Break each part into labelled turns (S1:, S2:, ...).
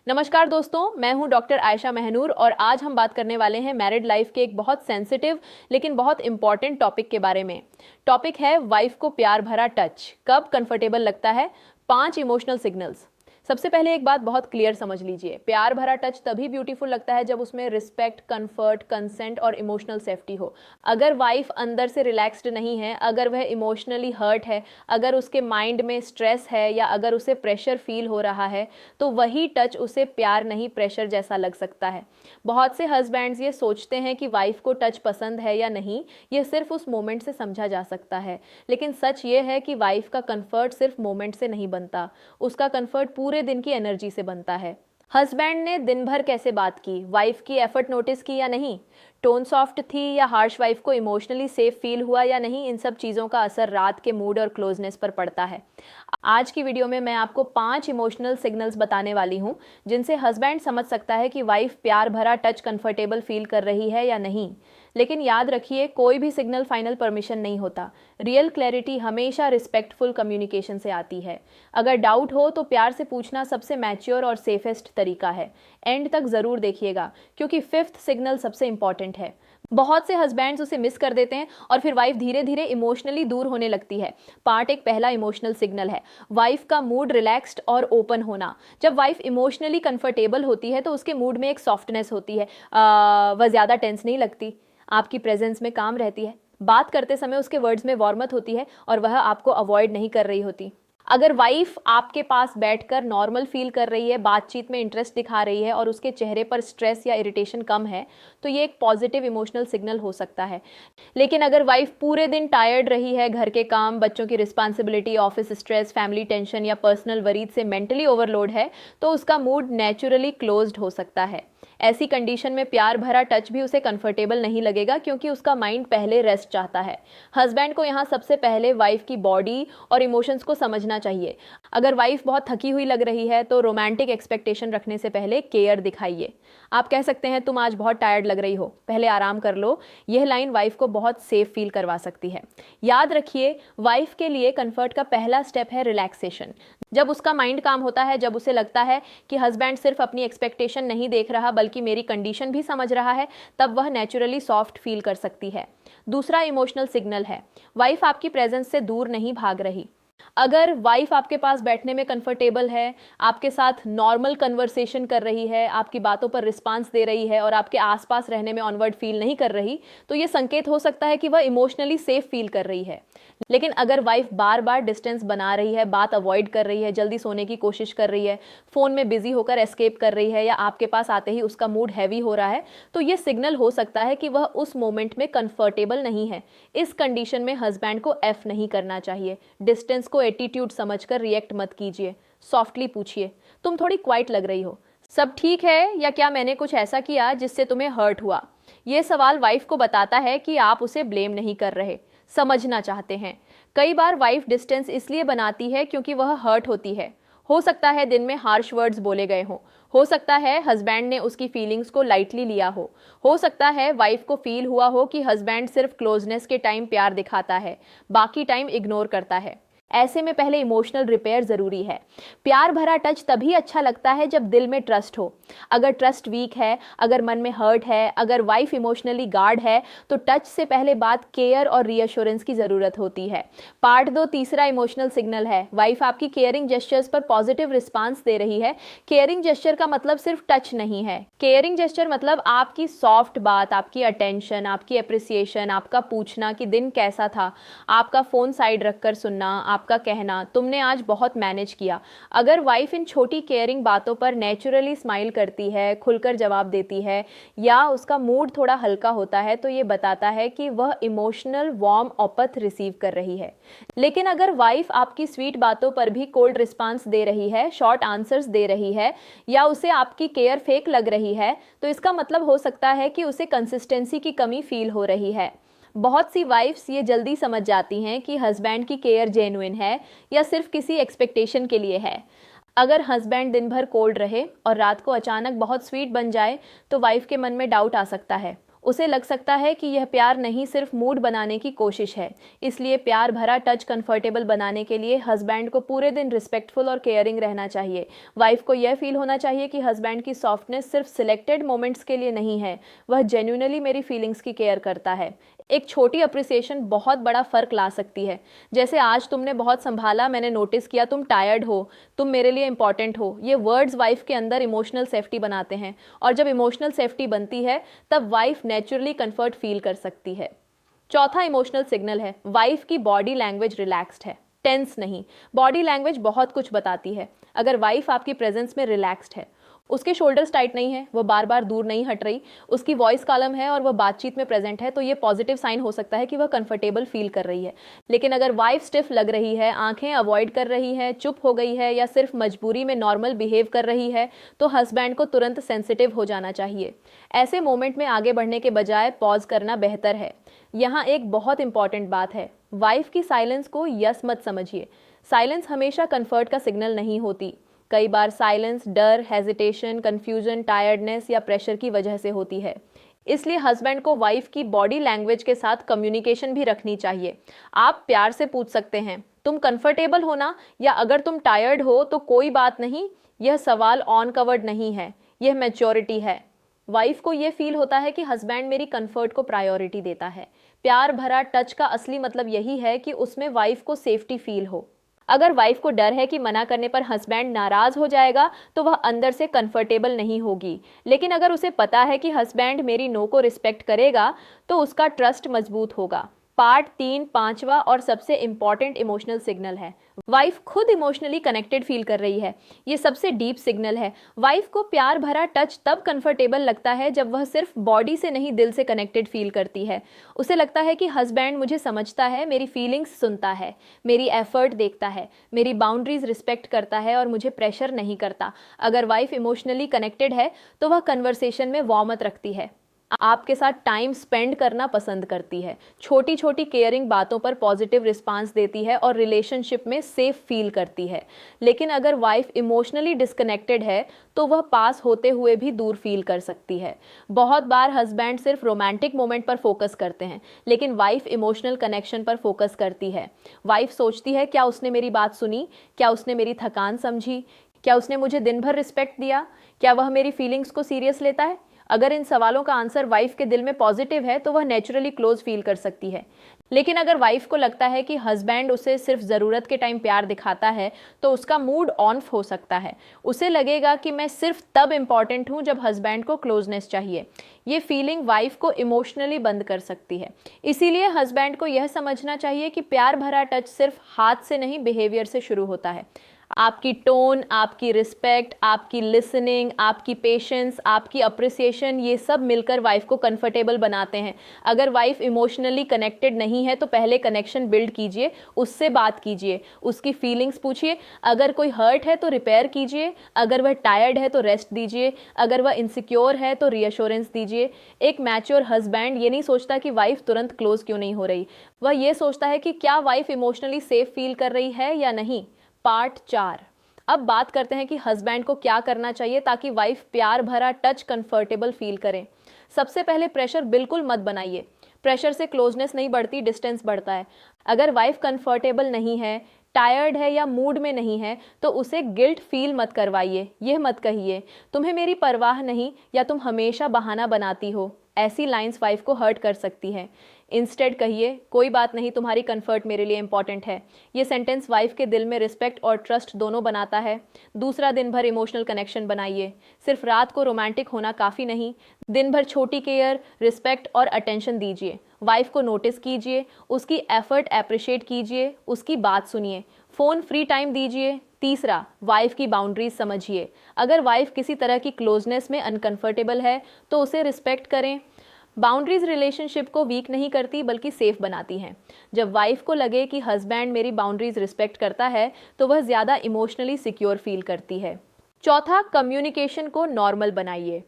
S1: नमस्कार दोस्तों, मैं हूं डॉक्टर आयशा महनूर और आज हम बात करने वाले हैं मैरिड लाइफ के एक बहुत सेंसिटिव लेकिन बहुत इंपॉर्टेंट टॉपिक के बारे में। टॉपिक है वाइफ को प्यार भरा टच कब कंफर्टेबल लगता है। 5 इमोशनल सिग्नल्स। सबसे पहले एक बात बहुत क्लियर समझ लीजिए, प्यार भरा टच तभी ब्यूटीफुल लगता है जब उसमें रिस्पेक्ट, कंफर्ट, कंसेंट और इमोशनल सेफ्टी हो। अगर वाइफ अंदर से रिलैक्स्ड नहीं है, अगर वह इमोशनली हर्ट है, अगर उसके माइंड में स्ट्रेस है या अगर उसे प्रेशर फील हो रहा है, तो वही टच उसे प्यार नहीं प्रेशर जैसा लग सकता है। बहुत से हस्बैंड्स ये सोचते हैं कि वाइफ को टच पसंद है या नहीं, ये सिर्फ उस मोमेंट से समझा जा सकता है। लेकिन सच ये है कि वाइफ का कंफर्ट सिर्फ मोमेंट से नहीं बनता, उसका कंफर्ट पूरे दिन की एनर्जी से बनता है। हस्बैंड ने दिन भर कैसे बात की, वाइफ की एफर्ट नोटिस की या नहीं, टोन सॉफ्ट थी या हार्श, वाइफ को इमोशनली सेफ फील हुआ या नहीं, इन सब चीज़ों का असर रात के मूड और क्लोजनेस पर पड़ता है। आज की वीडियो में मैं आपको 5 इमोशनल सिग्नल्स बताने वाली हूँ जिनसे हस्बैंड समझ सकता है कि वाइफ प्यार भरा टच कंफर्टेबल फील कर रही है या नहीं। लेकिन याद रखिए, कोई भी सिग्नल फाइनल परमिशन नहीं होता। रियल क्लैरिटी हमेशा रिस्पेक्टफुल कम्युनिकेशन से आती है। अगर डाउट हो तो प्यार से पूछना सबसे मैच्योर और सेफेस्ट तरीका है। एंड तक ज़रूर देखिएगा क्योंकि 5th सिग्नल सबसे इंपॉर्टेंट है। बहुत से हस्बैंड्स उसे मिस कर देते हैं और फिर वाइफ धीरे धीरे इमोशनली दूर होने लगती है। पार्ट एक पहला इमोशनल सिग्नल है वाइफ का मूड रिलैक्स्ड और ओपन होना। जब वाइफ इमोशनली कंफर्टेबल होती है तो उसके मूड में एक सॉफ्टनेस होती है। वह ज़्यादा टेंस नहीं लगती, आपकी प्रेजेंस में काम रहती है, बात करते समय उसके वर्ड्स में वार्मथ होती है और वह आपको अवॉइड नहीं कर रही होती। अगर वाइफ आपके पास बैठकर नॉर्मल फील कर रही है, बातचीत में इंटरेस्ट दिखा रही है और उसके चेहरे पर स्ट्रेस या इरिटेशन कम है, तो ये एक पॉजिटिव इमोशनल सिग्नल हो सकता है। लेकिन अगर वाइफ पूरे दिन टायर्ड रही है, घर के काम, बच्चों की responsibility, office stress, family tension या पर्सनल वरीज से मेंटली ओवरलोड है, तो उसका मूड नेचुरली क्लोज्ड हो सकता है। ऐसी कंडीशन में प्यार भरा टच भी उसे कंफर्टेबल नहीं लगेगा क्योंकि उसका माइंड पहले रेस्ट चाहता है। हस्बैंड को यहाँ सबसे पहले वाइफ की बॉडी और इमोशंस को समझना चाहिए। अगर वाइफ बहुत थकी हुई लग रही है तो रोमांटिक एक्सपेक्टेशन रखने से पहले केयर दिखाइए। आप कह सकते हैं, तुम आज बहुत टायर्ड लग रही हो, पहले आराम कर लो। यह लाइन वाइफ को बहुत सेफ फील करवा सकती है। याद रखिए, वाइफ के लिए कंफर्ट का पहला स्टेप है रिलैक्सेशन। जब उसका माइंड काम होता है, जब उसे लगता है कि हस्बैंड सिर्फ अपनी एक्सपेक्टेशन नहीं देख रहा बल्कि मेरी कंडीशन भी समझ रहा है, तब वह नेचुरली सॉफ्ट फील कर सकती है। दूसरा इमोशनल सिग्नल है वाइफ आपकी प्रेजेंस से दूर नहीं भाग रही। अगर वाइफ आपके पास बैठने में कंफर्टेबल है, आपके साथ नॉर्मल कन्वर्सेशन कर रही है, आपकी बातों पर रिस्पांस दे रही है और आपके आसपास रहने में ऑनवर्ड फील नहीं कर रही, तो ये संकेत हो सकता है कि वह इमोशनली सेफ फील कर रही है। लेकिन अगर वाइफ बार बार डिस्टेंस बना रही है, बात अवॉइड कर रही है, जल्दी सोने की कोशिश कर रही है, फ़ोन में बिजी होकर एस्केप कर रही है या आपके पास आते ही उसका मूड हैवी हो रहा है, तो ये सिग्नल हो सकता है कि वह उस मोमेंट में कंफर्टेबल नहीं है। इस कंडीशन में हस्बैंड को एफ नहीं करना चाहिए। डिस्टेंस को एटीट्यूड समझकर रिएक्ट मत कीजिए। सॉफ्टली पूछिए, तुम थोड़ी क्वाइट लग रही हो, सब ठीक है, या क्या मैंने कुछ ऐसा किया जिससे तुम्हें हर्ट हुआ। ये सवाल वाइफ को बताता है कि आप उसे ब्लेम नहीं कर रहे, समझना चाहते हैं। कई बार वाइफ डिस्टेंस इसलिए बनाती है क्योंकि वह हर्ट होती है। हो सकता है दिन में हार्श वर्ड्स बोले गए हों, हो सकता है हस्बैंड ने उसकी फीलिंग्स को लाइटली लिया हो सकता है वाइफ को फील हुआ हो कि हस्बैंड सिर्फ क्लोजनेस के टाइम प्यार दिखाता है, बाकी टाइम इग्नोर करता है। ऐसे में पहले इमोशनल रिपेयर जरूरी है। प्यार भरा टच तभी अच्छा लगता है जब दिल में ट्रस्ट हो। अगर ट्रस्ट वीक है, अगर मन में हर्ट है, अगर वाइफ इमोशनली गार्ड है, तो टच से पहले बात केयर और रीअश्योरेंस की जरूरत होती है। पार्ट 2 तीसरा इमोशनल सिग्नल है वाइफ आपकी केयरिंग जेस्चर्स पर पॉजिटिव रिस्पांस दे रही है। केयरिंग जेस्चर का मतलब सिर्फ टच नहीं है। केयरिंग जेस्चर मतलब आपकी सॉफ्ट बात, आपकी अटेंशन, आपकी अप्रिसिएशन, आपका पूछना कि दिन कैसा था, आपका फोन साइड रखकर सुनना, आपका कहना तुमने आज बहुत मैनेज किया। अगर वाइफ इन छोटी केयरिंग बातों पर नेचुरली स्माइल करती है, खुलकर जवाब देती है या उसका मूड थोड़ा हल्का होता है, तो ये बताता है कि वह इमोशनल वार्म ऑपथ रिसीव कर रही है। लेकिन अगर वाइफ आपकी स्वीट बातों पर भी कोल्ड रिस्पांस दे रही है, शॉर्ट आंसर्स दे रही है या उसे आपकी केयर फेक लग रही है, तो इसका मतलब हो सकता है कि उसे कंसिस्टेंसी की कमी फील हो रही है। बहुत सी वाइफ्स ये जल्दी समझ जाती हैं कि हस्बैंड की केयर जेन्युइन है या सिर्फ किसी एक्सपेक्टेशन के लिए है। अगर हस्बैंड दिन भर कोल्ड रहे और रात को अचानक बहुत स्वीट बन जाए, तो वाइफ के मन में डाउट आ सकता है। उसे लग सकता है कि यह प्यार नहीं सिर्फ मूड बनाने की कोशिश है। इसलिए प्यार भरा टच कंफर्टेबल बनाने के लिए हस्बैंड को पूरे दिन रिस्पेक्टफुल और केयरिंग रहना चाहिए। वाइफ को यह फील होना चाहिए कि हस्बैंड की सॉफ्टनेस सिर्फ सिलेक्टेड मोमेंट्स के लिए नहीं है, वह जेन्युइनली मेरी फीलिंग्स की केयर करता है। एक छोटी अप्रिसिएशन बहुत बड़ा फर्क ला सकती है। जैसे आज तुमने बहुत संभाला, मैंने नोटिस किया तुम टायर्ड हो, तुम मेरे लिए इंपॉर्टेंट हो। ये वर्ड्स वाइफ के अंदर इमोशनल सेफ्टी बनाते हैं, और जब इमोशनल सेफ्टी बनती है तब वाइफ नेचुरली कंफर्ट फील कर सकती है। चौथा इमोशनल सिग्नल है, वाइफ की बॉडी लैंग्वेज रिलैक्स्ड है, टेंस नहीं। बॉडी लैंग्वेज बहुत कुछ बताती है। अगर वाइफ आपकी प्रेजेंस में रिलैक्स्ड है, उसके शोल्डर्स टाइट नहीं है, वह बार बार दूर नहीं हट रही, उसकी वॉइस कालम है और वह बातचीत में प्रेजेंट है, तो ये पॉजिटिव साइन हो सकता है कि वह कंफर्टेबल फील कर रही है। लेकिन अगर वाइफ स्टिफ लग रही है, आंखें अवॉइड कर रही है, चुप हो गई है या सिर्फ मजबूरी में नॉर्मल बिहेव कर रही है, तो हस्बैंड को तुरंत सेंसिटिव हो जाना चाहिए। ऐसे मोमेंट में आगे बढ़ने के बजाय पॉज करना बेहतर है। यहाँ एक बहुत इंपॉर्टेंट बात है, वाइफ की साइलेंस को यस मत समझिए। साइलेंस हमेशा कंफर्ट का सिग्नल नहीं होती। कई बार साइलेंस डर, हेजिटेशन, कंफ्यूजन, टायर्डनेस या प्रेशर की वजह से होती है। इसलिए हस्बैंड को वाइफ की बॉडी लैंग्वेज के साथ कम्युनिकेशन भी रखनी चाहिए। आप प्यार से पूछ सकते हैं, तुम कंफर्टेबल हो ना, या अगर तुम टायर्ड हो तो कोई बात नहीं। यह सवाल ऑन कवर्ड नहीं है, यह मैच्योरिटी है। वाइफ को यह फील होता है कि हस्बैंड मेरी कंफर्ट को प्रायोरिटी देता है। प्यार भरा टच का असली मतलब यही है कि उसमें वाइफ को सेफ्टी फील हो। अगर वाइफ को डर है कि मना करने पर हस्बैंड नाराज हो जाएगा, तो वह अंदर से कंफर्टेबल नहीं होगी। लेकिन अगर उसे पता है कि हस्बैंड मेरी नो को रिस्पेक्ट करेगा, तो उसका ट्रस्ट मजबूत होगा। पार्ट 3, पांचवा और सबसे इंपॉर्टेंट इमोशनल सिग्नल है, वाइफ खुद इमोशनली कनेक्टेड फील कर रही है। ये सबसे डीप सिग्नल है। वाइफ को प्यार भरा टच तब कंफर्टेबल लगता है जब वह सिर्फ बॉडी से नहीं, दिल से कनेक्टेड फील करती है। उसे लगता है कि हस्बैंड मुझे समझता है, मेरी फीलिंग्स सुनता है, मेरी एफर्ट देखता है, मेरी बाउंड्रीज रिस्पेक्ट करता है और मुझे प्रेशर नहीं करता। अगर वाइफ इमोशनली कनेक्टेड है तो वह कन्वर्सेशन में वार्मथ रखती है, आपके साथ टाइम स्पेंड करना पसंद करती है, छोटी छोटी केयरिंग बातों पर पॉजिटिव रिस्पांस देती है और रिलेशनशिप में सेफ फील करती है। लेकिन अगर वाइफ इमोशनली डिस्कनेक्टेड है तो वह पास होते हुए भी दूर फील कर सकती है। बहुत बार हस्बैंड सिर्फ रोमांटिक मोमेंट पर फोकस करते हैं, लेकिन वाइफ इमोशनल कनेक्शन पर फोकस करती है। वाइफ सोचती है, क्या उसने मेरी बात सुनी, क्या उसने मेरी थकान समझी, क्या उसने मुझे दिन भर रिस्पेक्ट दिया, क्या वह मेरी फीलिंग्स को सीरियस लेता है। अगर इन सवालों का आंसर वाइफ के दिल में पॉजिटिव है तो वह नेचुरली क्लोज फील कर सकती है। लेकिन अगर वाइफ को लगता है कि हस्बैंड उसे सिर्फ ज़रूरत के टाइम प्यार दिखाता है, तो उसका मूड ऑफ हो सकता है। उसे लगेगा कि मैं सिर्फ तब इम्पॉर्टेंट हूँ जब हस्बैंड को क्लोजनेस चाहिए। ये फीलिंग वाइफ को इमोशनली बंद कर सकती है। इसीलिए हस्बैंड को यह समझना चाहिए कि प्यार भरा टच सिर्फ हाथ से नहीं, बिहेवियर से शुरू होता है। आपकी टोन, आपकी रिस्पेक्ट, आपकी लिसनिंग, आपकी पेशेंस, आपकी अप्रिसिएशन, ये सब मिलकर वाइफ को कंफर्टेबल बनाते हैं। अगर वाइफ इमोशनली कनेक्टेड नहीं है तो पहले कनेक्शन बिल्ड कीजिए, उससे बात कीजिए, उसकी फीलिंग्स पूछिए। अगर कोई हर्ट है तो रिपेयर कीजिए, अगर वह टायर्ड है तो रेस्ट दीजिए, अगर वह इनसिक्योर है तो रीअश्योरेंस दीजिए। एक मैच्योर हस्बैंड ये नहीं सोचता कि वाइफ तुरंत क्लोज क्यों नहीं हो रही, वह ये सोचता है कि क्या वाइफ इमोशनली सेफ फील कर रही है या नहीं। पार्ट 4। अब बात करते हैं कि हस्बैंड को क्या करना चाहिए ताकि वाइफ प्यार भरा टच कंफर्टेबल फील करें। सबसे पहले प्रेशर बिल्कुल मत बनाइए। प्रेशर से क्लोजनेस नहीं बढ़ती, डिस्टेंस बढ़ता है। अगर वाइफ कंफर्टेबल नहीं है, टायर्ड है या मूड में नहीं है, तो उसे गिल्ट फील मत करवाइए। यह मत कहिए, तुम्हें मेरी परवाह नहीं या तुम हमेशा बहाना बनाती हो। ऐसी लाइंस वाइफ को हर्ट कर सकती है। इंस्टेड कहिए, कोई बात नहीं, तुम्हारी कंफर्ट मेरे लिए इंपॉर्टेंट है। ये सेंटेंस वाइफ के दिल में रिस्पेक्ट और ट्रस्ट दोनों बनाता है। दूसरा, दिन भर इमोशनल कनेक्शन बनाइए। सिर्फ रात को रोमांटिक होना काफ़ी नहीं, दिन भर छोटी केयर, रिस्पेक्ट और अटेंशन दीजिए। वाइफ को नोटिस कीजिए, उसकी एफर्ट अप्रिशिएट कीजिए, उसकी बात सुनिए, फ़ोन फ्री टाइम दीजिए। तीसरा, वाइफ की बाउंड्रीज समझिए। अगर वाइफ किसी तरह की क्लोजनेस में अनकंफर्टेबल है तो उसे रिस्पेक्ट करें। बाउंड्रीज रिलेशनशिप को वीक नहीं करती बल्कि सेफ बनाती हैं। जब वाइफ को लगे कि हस्बैंड मेरी बाउंड्रीज रिस्पेक्ट करता है तो वह ज़्यादा इमोशनली सिक्योर फील करती है। चौथा, कम्युनिकेशन को नॉर्मल बनाइए।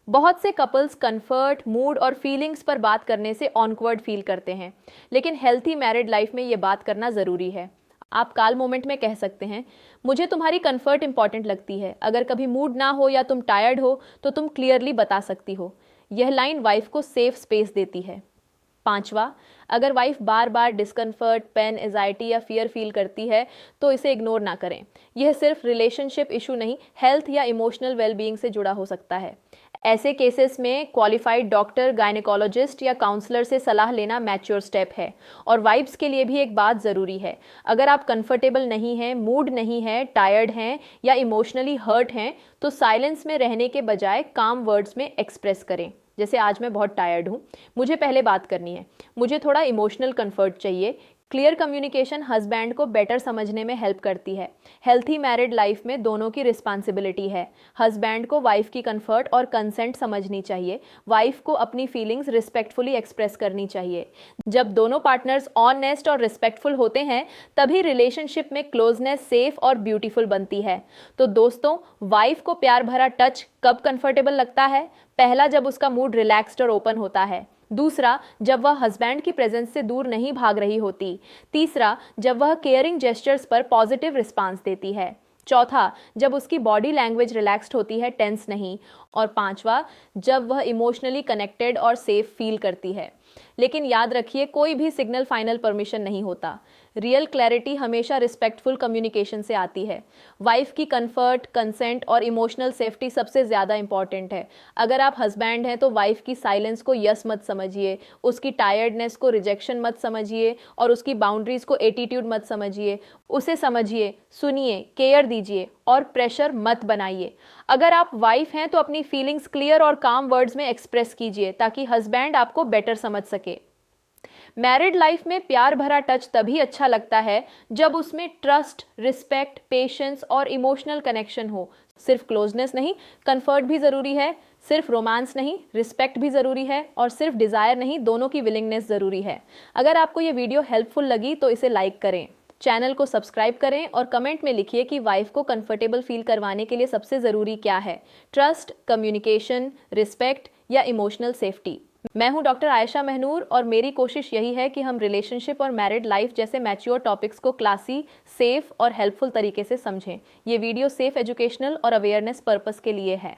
S1: बहुत से कपल्स कंफर्ट, मूड और फीलिंग्स पर बात करने से ऑनवर्ड फील करते हैं, लेकिन हेल्थी मैरिड लाइफ में ये बात करना ज़रूरी है। आप काल मोमेंट में कह सकते हैं, मुझे तुम्हारी कंफर्ट इंपॉर्टेंट लगती है। अगर कभी मूड ना हो या तुम टायर्ड हो तो तुम क्लियरली बता सकती हो। यह लाइन वाइफ को सेफ स्पेस देती है। 5वां, अगर वाइफ बार बार डिस्कम्फर्ट, पेन, एजाइटी या फियर फील करती है तो इसे इग्नोर ना करें। यह सिर्फ रिलेशनशिप इशू नहीं, हेल्थ या इमोशनल वेलबींग से जुड़ा हो सकता है। ऐसे केसेस में क्वालिफाइड डॉक्टर, गायनेकोलॉजिस्ट या काउंसलर से सलाह लेना मैच्योर स्टेप है। और वाइब्स के लिए भी एक बात ज़रूरी है, अगर आप कंफर्टेबल नहीं हैं, मूड नहीं है, टायर्ड हैं या इमोशनली हर्ट हैं तो साइलेंस में रहने के बजाय काम वर्ड्स में एक्सप्रेस करें। जैसे आज मैं बहुत टायर्ड हूँ, मुझे पहले बात करनी है, मुझे थोड़ा इमोशनल कंफर्ट चाहिए। क्लियर कम्युनिकेशन हस्बैंड को बेटर समझने में हेल्प करती है। हेल्थी मैरिड लाइफ में दोनों की रिस्पॉन्सिबिलिटी है। हस्बैंड को वाइफ की कंफर्ट और कंसेंट समझनी चाहिए, वाइफ को अपनी फीलिंग्स रिस्पेक्टफुली एक्सप्रेस करनी चाहिए। जब दोनों पार्टनर्स ऑनेस्ट और रिस्पेक्टफुल होते हैं तभी रिलेशनशिप में क्लोजनेस सेफ और ब्यूटीफुल बनती है। तो दोस्तों, वाइफ को प्यार भरा टच कब कंफर्टेबल लगता है? पहला, जब उसका मूड रिलैक्स्ड और ओपन होता है। दूसरा, जब वह हस्बैंड की प्रेजेंस से दूर नहीं भाग रही होती। तीसरा, जब वह केयरिंग जेस्चर्स पर पॉजिटिव रिस्पांस देती है। चौथा, जब उसकी बॉडी लैंग्वेज रिलैक्स्ड होती है, टेंस नहीं। और 5वां, जब वह इमोशनली कनेक्टेड और सेफ फील करती है। लेकिन याद रखिए, कोई भी सिग्नल फाइनल परमिशन नहीं होता। रियल क्लैरिटी हमेशा रिस्पेक्टफुल कम्युनिकेशन से आती है। वाइफ की कंफर्ट, कंसेंट और इमोशनल सेफ्टी सबसे ज़्यादा इंपॉर्टेंट है। अगर आप हस्बैंड हैं तो वाइफ की साइलेंस को यस मत समझिए, उसकी टायर्डनेस को रिजेक्शन मत समझिए और उसकी बाउंड्रीज को एटीट्यूड मत समझिए। उसे समझिए, सुनिए, केयर दीजिए और प्रेशर मत बनाइए। अगर आप वाइफ हैं तो अपनी फीलिंग्स क्लियर और काम वर्ड्स में एक्सप्रेस कीजिए ताकि हस्बैंड आपको बेटर समझ सके। मैरिड लाइफ में प्यार भरा टच तभी अच्छा लगता है जब उसमें ट्रस्ट, रिस्पेक्ट, पेशेंस और इमोशनल कनेक्शन हो। सिर्फ क्लोजनेस नहीं, कंफर्ट भी ज़रूरी है। सिर्फ रोमांस नहीं, रिस्पेक्ट भी ज़रूरी है। और सिर्फ डिज़ायर नहीं, दोनों की विलिंगनेस ज़रूरी है। अगर आपको ये वीडियो हेल्पफुल लगी तो इसे लाइक करें, चैनल को सब्सक्राइब करें और कमेंट में लिखिए कि वाइफ को कंफर्टेबल फील करवाने के लिए सबसे ज़रूरी क्या है, ट्रस्ट, कम्युनिकेशन, रिस्पेक्ट या इमोशनल सेफ्टी। मैं हूं डॉक्टर आयशा महनूर और मेरी कोशिश यही है कि हम रिलेशनशिप और मैरिड लाइफ जैसे मैच्योर टॉपिक्स को क्लासी, सेफ और हेल्पफुल तरीके से समझें। ये वीडियो सेफ, एजुकेशनल और अवेयरनेस पर्पस के लिए है।